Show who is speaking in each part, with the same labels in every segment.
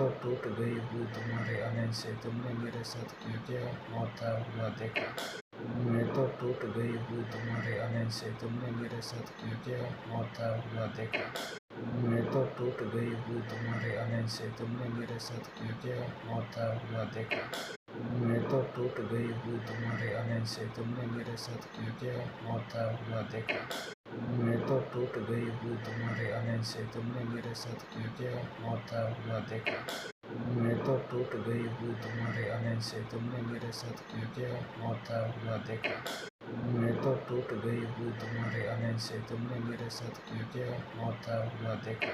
Speaker 1: तो टूट गई हूँ तुम्हारे आने से, तुमने मेरे साथ क्यों क्या होता हुआ देखा। मैं तो टूट गई हूँ तुम्हारे आने से, तुमने मेरे साथ क्यों क्या होता हुआ देखा। मैं तो टूट गई हूँ तुम्हारे आने से, तुमने मेरे साथ क्यों क्या होता हुआ देखा। मैं तो टूट गई हूँ तुम्हारे आने से, तुमने मेरे साथ क्यों क्या होता हुआ देखा। मैं तो टूट गई हूँ तुम्हारे आने से, तुमने मेरे साथ क्यों क्या होता हुआ देखा। मैं तो टूट गई हूँ तुम्हारे आने से, तुमने मेरे साथ क्यों क्या होता हुआ देखा। मैं तो टूट गई हूँ तुम्हारे आने से, तुमने मेरे साथ क्यों क्या होता हुआ देखा।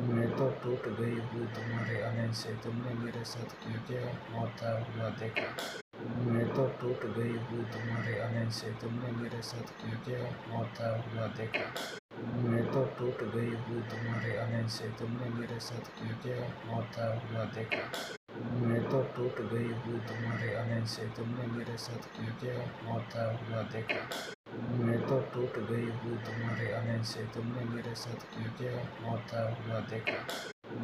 Speaker 1: मैं तो टूट गई हूँ तुम्हारे आने से, तुमने मेरे साथ क्यों क्या होता हुआ देखा। मैं तो टूट गई हूँ तुम्हारे आने से, तुमने मेरे साथ क्यों क्या होता हुआ देखा। मैं तो टूट गई हूँ तुम्हारे आने से, तुमने मेरे साथ क्यों क्या होता हुआ देखा। मैं तो टूट गई हूँ तुम्हारे आने से, तुमने मेरे साथ क्यों क्या होता हुआ देखा। मैं तो टूट गई हूँ तुम्हारे आने से, तुमने मेरे साथ क्यों क्या होता हुआ देखा।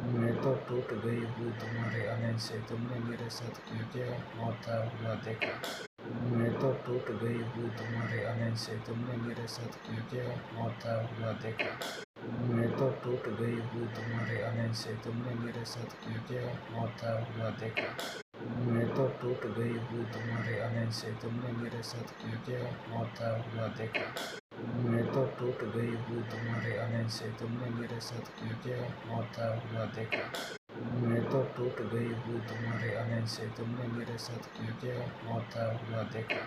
Speaker 1: मैं तो टूट गई हूँ तुम्हारे आने से, तुमने मेरे साथ क्यों क्या होता हुआ देखा। मैं तो टूट गई हूँ तुम्हारे आने से, तुमने मेरे साथ क्यों क्या होता हुआ देखा। मैं तो टूट गई हूँ तुम्हारे आने से, तुमने मेरे साथ क्यों क्या होता हुआ देखा। मैं तो टूट गई हूँ तुम्हारे आने से, तुमने मेरे साथ क्यों क्या होता हुआ देखा। मैं तो टूट गई हूँ तुम्हारे आने से, तुमने मेरे साथ क्यों क्या होता हुआ देखा। मैं तो टूट गई हूँ तुम्हारे आने से, तुमने मेरे साथ क्यों क्या होता हुआ देखा।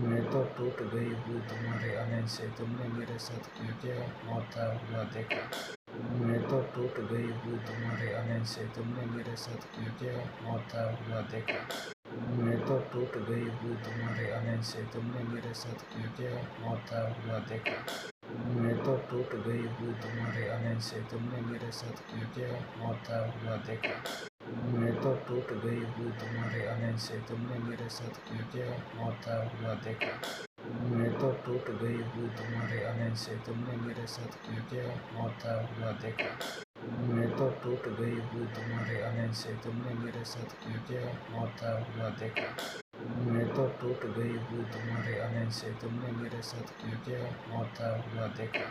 Speaker 1: मैं तो टूट गई हूँ तुम्हारे आने से, तुमने मेरे साथ क्यों क्या होता हुआ देखा। मैं तो टूट गई हूँ तुम्हारे आने से, तुमने मेरे साथ क्यों क्या होता हुआ देखा। मैं तो टूट गई हूँ तुम्हारे आने से, तुमने मेरे साथ क्यों क्या होता हुआ देखा। मैं तो टूट गई हूँ तुम्हारे आने से, तुमने मेरे साथ क्यों क्या होता हुआ देखा। मैं तो टूट गई हूँ तुम्हारे आने से, तुमने मेरे साथ क्यों क्या होता हुआ देखा। मैं तो टूट गई हूँ तुम्हारे आने से, तुमने मेरे साथ क्यों क्या होता हुआ देखा। मैं तो टूट गई हूँ तुम्हारे आने से, तुमने मेरे साथ क्यों क्या होता हुआ देखा। मैं तो टूट गई हूँ तुम्हारे आने से, तुमने मेरे साथ क्यों क्या होता हुआ देखा।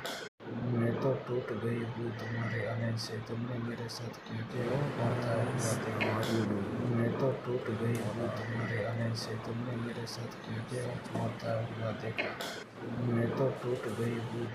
Speaker 1: मैं तो टूट गई हूँ तुम्हारे आने से, तुमने मेरे साथ क्यों क्या
Speaker 2: Hello
Speaker 1: होता
Speaker 2: guys,
Speaker 1: हुआ देखा।
Speaker 2: how are you doing?
Speaker 1: मैं तो टूट गई हूँ तुम्हारे आने से, तुमने मेरे साथ क्यों क्या होता हुआ देखा। मैं तो टूट गई हूँ